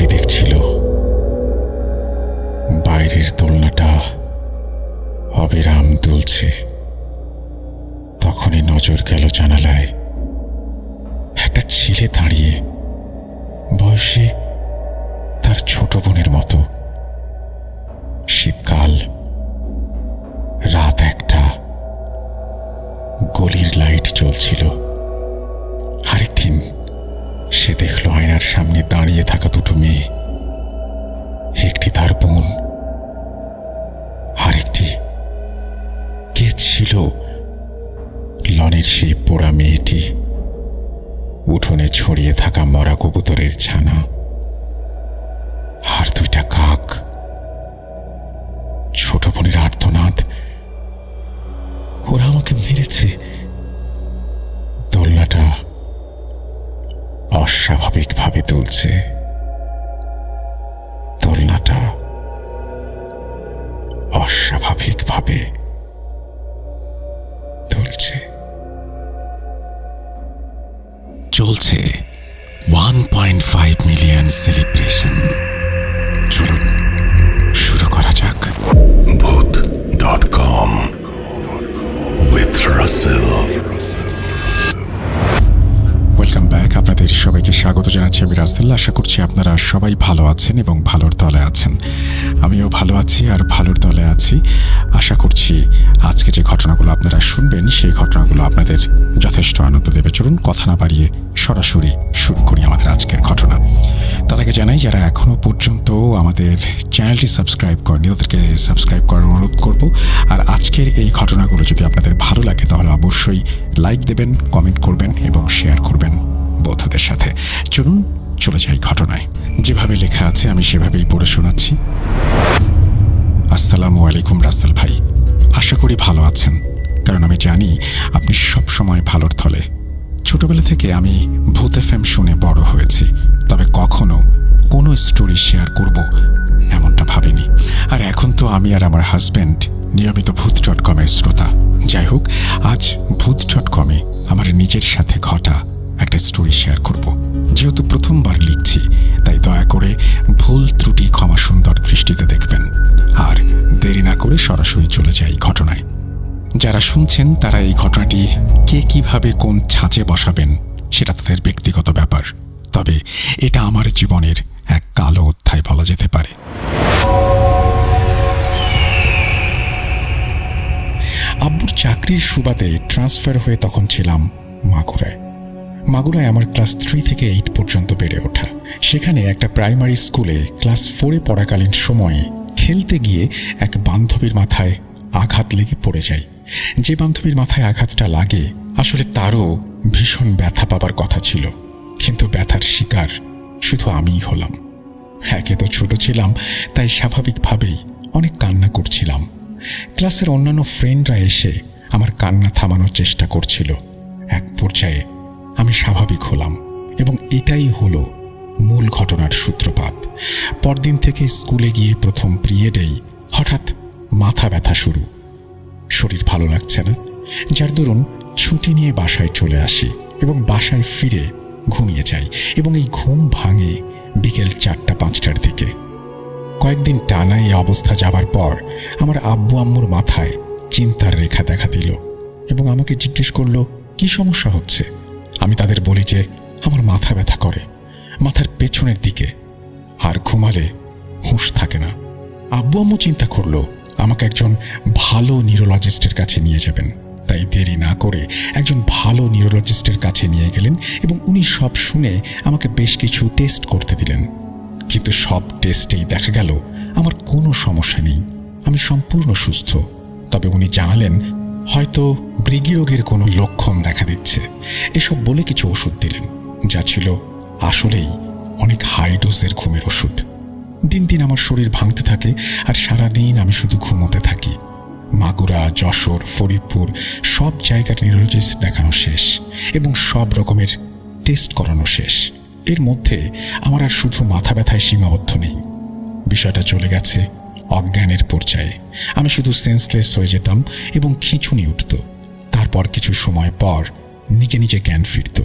রাত্রি দেখছিল বাইরের দোলনাটা অবিরাম দুলছে। তখনই নজর গেল জানালায়। একটা ছেলে দাঁড়িয়ে, বয়সে তার ছোট বোনের মতো। শীতকাল, রাত একটা, গলির লাইট জ্বলছিল। আরেকদিন সে দেখল আয়নার সামনে দাঁড়িয়ে থাকা দুটো মেয়ে। একটি তার বোন, আরেকটি কে ছিল? লনের সেই পোড়া মেয়েটি, উঠোনে ছড়িয়ে থাকা মরা কবুতরের ছানা, আর দুইটা কাক। ছোট বোনের আর্তনাদ, ওরা আমাকে মেরেছে। দোলনাটা অস্বাভাবিকভাবে দুলছে। দোলনাটা অস্বাভাবিকভাবে দুলছে। চলছে 1.5 মিলিয়ন সেলিব্রেশন। চলুন শুরু করা যাক। Bhoot.com with Russell. Welcome back. আপনাদের সবাইকে স্বাগত জানাচ্ছি আমি রাসেল। আশা করছি আপনারা সবাই ভালো আছেন এবং ভালোর দলে আছেন। আমিও ভালো আছি আর ভালোর দলে আছি। আশা করছি আজকে যে ঘটনাগুলো আপনারা শুনবেন সেই ঘটনাগুলো আপনাদের যথেষ্ট আনন্দ দেবে। চলুন কথা না বাড়িয়ে সরাসরি শুরু করি আমাদের আজকের ঘটনা। তার আগে জানাই, যারা এখনও পর্যন্ত আমাদের চ্যানেলটি সাবস্ক্রাইব করেনি ওদেরকে সাবস্ক্রাইব করার অনুরোধ করব। আর আজকের এই ঘটনাগুলো যদি আপনাদের ভালো লাগে তাহলে অবশ্যই লাইক দেবেন, কমেন্ট করবেন এবং শেয়ার করবেন বন্ধুদের সাথে। চলুন চলে যাই ঘটনায়। যেভাবে লেখা আছে আমি সেভাবেই পড়ে শোনাচ্ছি। আসসালামু আলাইকুম রাসেল ভাই, আশা করি ভালো আছেন, কারণ আমি জানি আপনি সব সময় ভালোর থলে। ছোটবেলা থেকে আমি ভূত এফএম শুনে বড় হয়েছি, তবে কখনো কোনো স্টোরি শেয়ার করব এমনটা ভাবিনি। আর এখন তো আমি আর আমার হাজব্যান্ড নিয়মিত Bhoot.com-এর শ্রোতা। যাই হোক, আজ Bhoot.com-এ আমার নিজের সাথে ঘটা একটা স্টোরি শেয়ার করব। যেহেতু প্রথমবার লিখছি, তাই দয়া করে ভুল ত্রুটি ক্ষমা সুন্দর দৃষ্টিতে দেখবেন। আর দেরি না করে সরাসরি চলে যাই ঘটনায়। যারা শুনছেন তারা এই ঘটনাটি কে কিভাবে কোন ছাঁচে বসাবেন সেটা তাদের ব্যক্তিগত ব্যাপার, তবে এটা আমার জীবনের এক কালো অধ্যায় বলা যেতে পারে। আব্বুর চাকরির সুবাদে ট্রান্সফার হয়ে তখন ছিলাম মাগুরায়। মাগুরায় আমার ক্লাস 3 থেকে 8 পর্যন্ত বেড়ে ওঠা। সেখানে একটা প্রাইমারি স্কুলে ক্লাস 4-এ পড়াকালীন সময়ে খেলতে গিয়ে এক বান্ধবীর মাথায় আঘাত লেগে পড়ে যায়। যে বান্ধবীর মাথায় আঘাতটা লাগে, আসলে তারও ভীষণ ব্যথা পাবার কথা ছিল, কিন্তু ব্যথার শিকার শুধু আমিই হলাম। একে তো ছোট ছিলাম, তাই স্বাভাবিকভাবেই অনেক কান্না করছিলাম। ক্লাসের অন্যান্য ফ্রেন্ডরা এসে আমার কান্না থামানোর চেষ্টা করছিল। এক পর্যায়ে আমি স্বাভাবিক হলাম এবং এটাই হলো মূল ঘটনার সূত্রপাত। পরদিন থেকে স্কুলে গিয়ে প্রথম পিরিয়ডেই হঠাৎ মাথা ব্যথা শুরু। শরীর ভালো লাগছে না, যার দরুন ছুটি নিয়ে বাসায় চলে আসি এবং বাসায় ফিরে ঘুমিয়ে যাই এবং এই ঘুম ভাঙে বিকেল 4-5টার দিকে। কয়েকদিন টানা এই অবস্থা যাবার পর আমার আব্বু আম্মুর মাথায় চিন্তার রেখা দেখা দিল এবং আমাকে জিজ্ঞেস করলো কি সমস্যা হচ্ছে। আমি তাদের বলি যে আমার মাথা ব্যথা করে, মাথার পেছনের দিকে, আর ঘুমালে হুঁশ থাকে না। আব্বু আম্মু চিন্তা করলো আমাকে একজন ভালো নিউরোলজিস্টের কাছে নিয়ে যাবেন, তাই দেরি না করে একজন ভালো নিউরোলজিস্টের কাছে নিয়ে গেলেন এবং উনি সব শুনে আমাকে বেশ কিছু টেস্ট করতে দিলেন। কিন্তু সব টেস্টেই দেখা গেল আমার কোনো সমস্যা নেই, আমি সম্পূর্ণ সুস্থ। তবে উনি জানালেন হয়তো মৃগী রোগের কোনো লক্ষণ দেখা দিচ্ছে। এসব বলে কিছু ওষুধ দিলেন, যা ছিল আসলেই অনেক হাই ডোজের ঘুমের ওষুধ। দিন দিন আমার শরীর ভাঙতে থাকে আর সারাদিন আমি শুধু ঘুমোতে থাকি। মাগুরা, যশোর, ফরিদপুর সব জায়গার নিউরোলজিস্ট দেখানো শেষ এবং সব রকমের টেস্ট করানো শেষ। এর মধ্যে আমার আর শুধু মাথা ব্যথায় সীমাবদ্ধ নেই, বিষয়টা চলে গেছে অজ্ঞানের পর্যায়ে। আমি শুধু সেন্সলেস হয়ে যেতাম এবং খিঁচুনি উঠত। তারপর কিছু সময় পর নিজে নিজে জ্ঞান ফিরত,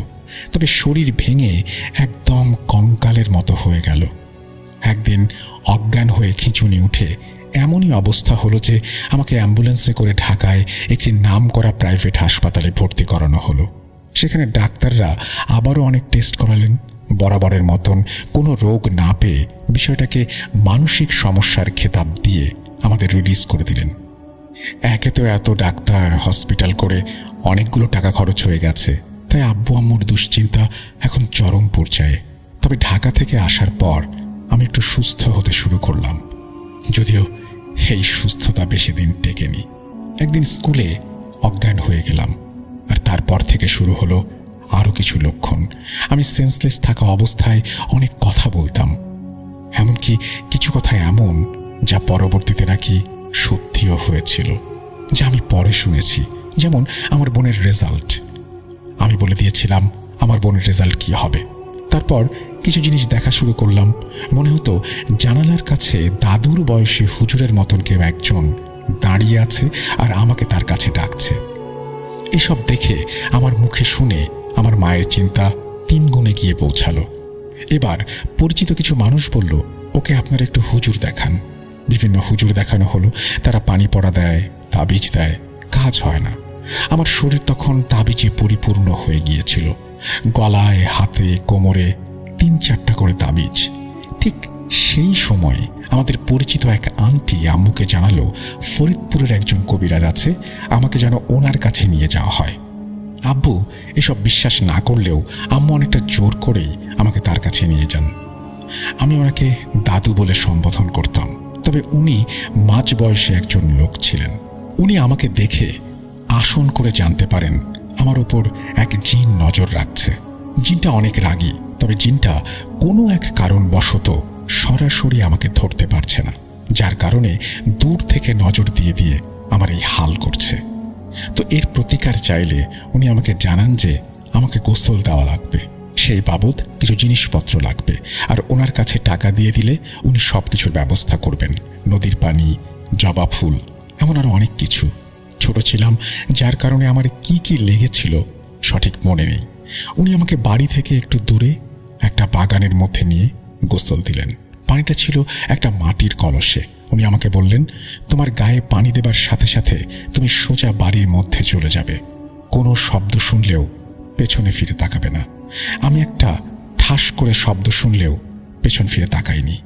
তবে শরীর ভেঙে একদম কঙ্কালের মতো হয়ে গেল। একদিন অজ্ঞান হয়ে খিঁচুনি উঠে এমনই অবস্থা হলো যে আমাকে অ্যাম্বুলেন্সে করে ঢাকায় একটি নামকরা প্রাইভেট হাসপাতালে ভর্তি করানো হলো। সেখানে ডাক্তাররা আবারও অনেক টেস্ট করালেন। বরাবরের মতন কোনো রোগ না পেয়ে বিষয়টাকে মানসিক সমস্যার খেতাব দিয়ে আমাদের রিলিজ করে দিলেন। একে তো এত ডাক্তার, হসপিটাল করে অনেকগুলো টাকা খরচ হয়ে গেছে, তাই আব্বু আম্মুর দুশ্চিন্তা এখন চরম পর্যায়ে। তবে ঢাকা থেকে আসার পর আমি একটু সুস্থ হতে শুরু করলাম, যদিও এই সুস্থতা বেশি দিন টেকেনি। একদিন স্কুলে অজ্ঞান হয়ে গেলাম, আর তারপর থেকে শুরু হলো আরও কিছু লক্ষণ। আমি সেন্সলেস থাকা অবস্থায় অনেক কথা বলতাম, এমনকি কিছু কথা এমন যা পরবর্তীতে নাকি সত্যিও হয়েছিল, যা আমি পরে শুনেছি। যেমন আমার বোনের রেজাল্ট। আমি বলে দিয়েছিলাম আমার বোনের রেজাল্ট কি হবে। তারপর কিছু জিনিস দেখা শুরু করলাম। মনে হতো জানালার কাছে দাদুর বয়সী হুজুরের মতন কেউ একজন দাঁড়িয়ে আছে আর আমাকে তার কাছে ডাকছে। এসব দেখে আমার মুখে শুনে আমার মায়ের চিন্তা 3 গুণে গিয়ে পৌঁছালো। এবার পরিচিত কিছু মানুষ বলল, ওকে আপনারা একটু হুজুর দেখান। বিভিন্ন হুজুর দেখানো হলো। তারা পানি পড়া দেয়, তাবিজ দেয়, কাজ হয় না। আমার শরীর তখন তাবিজে পরিপূর্ণ হয়ে গিয়েছিল। গলায়, হাতে, কোমরে 3-4টা করে তাবিজ। ঠিক সেই সময় আমাদের পরিচিত এক আন্টি আম্মুকে জানালো ফরিদপুরের একজন কবিরাজ আছে, আমাকে যেন ওনার কাছে নিয়ে যাওয়া হয়। আব্বু এসব বিশ্বাস না করলেও আম্মু অনেকটা জোর করেই আমাকে তার কাছে নিয়ে যান। আমি ওনাকে দাদু বলে সম্বোধন করতাম, তবে উনি মাঝ বয়সে একজন লোক ছিলেন। উনি আমাকে দেখে আসন করে জানতে পারেন আমার ওপর এক জিন নজর রাখছে। জিনটা অনেক রাগী, তবে জিনটা কোনো এক কারণবশত সরাসরি আমাকে ধরতে পারছে না, যার কারণে দূর থেকে নজর দিয়ে দিয়ে আমার এই হাল করছে। তো এর প্রতিকার চাইলে উনি আমাকে জানান যে আমাকে গোসল দেওয়া লাগবে, সেই বাবদ কিছু জিনিসপত্র লাগবে, আর ওনার কাছে টাকা দিয়ে দিলে উনি সব কিছুর ব্যবস্থা করবেন। নদীর পানি, জবা ফুল, এমন আরও অনেক কিছু। ছোট ছিলাম, যার কারণে আমার কি কি লেগেছিল সঠিক মনে নেই। উনি আমাকে বাড়ি থেকে একটু দূরে একটা বাগানের মধ্যে নিয়ে গোসল দিলেন। পানিটা ছিল একটা মাটির কলসে। উনি আমাকে বললেন, তোমার গায়ে পানি দেবার সাথে সাথে তুমি সোজা বাড়ির মধ্যে চলে যাবে, কোনো শব্দ শুনলেও পেছনে ফিরে তাকাবে না। আমি একটা ঠাস করে শব্দ শুনলেও পেছন ফিরে তাকাইনি।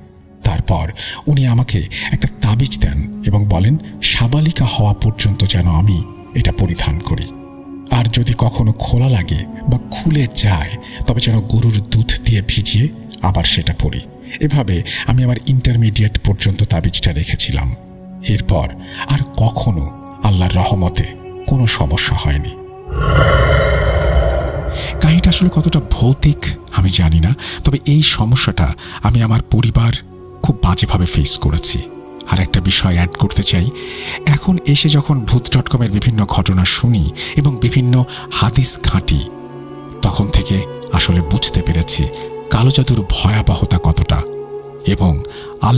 তারপর উনি আমাকে একটা তাবিজ দেন এবং বলেন সাবালিকা হওয়া পর্যন্ত যেন আমি এটা পরিধান করি, আর যদি কখনো খোলা লাগে বা খুলে যায় তবে যেন গরুর দুধ দিয়ে ভিজিয়ে আবার সেটা পরি। এভাবে আমি আমার ইন্টারমিডিয়েট পর্যন্ত তাবিজটা রেখেছিলাম। এরপর আর কখনো আল্লাহর রহমতে কোনো সমস্যা হয়নি। কাহিনীটা আসলে কতটা ভৌতিক আমি জানি না, তবে এই সমস্যাটা আমি আমার পরিবার খুব বাজেভাবে ফেস করেছি। আর একটা বিষয় অ্যাড করতে চাই, এখন এসে যখন ভূত.com-এর বিভিন্ন ঘটনা শুনি এবং বিভিন্ন হাদিস ঘাঁটি, তখন থেকে আসলে বুঝতে পেরেছি কালো জাদুর ভয়াবহতা কতটা এবং আল্লাহ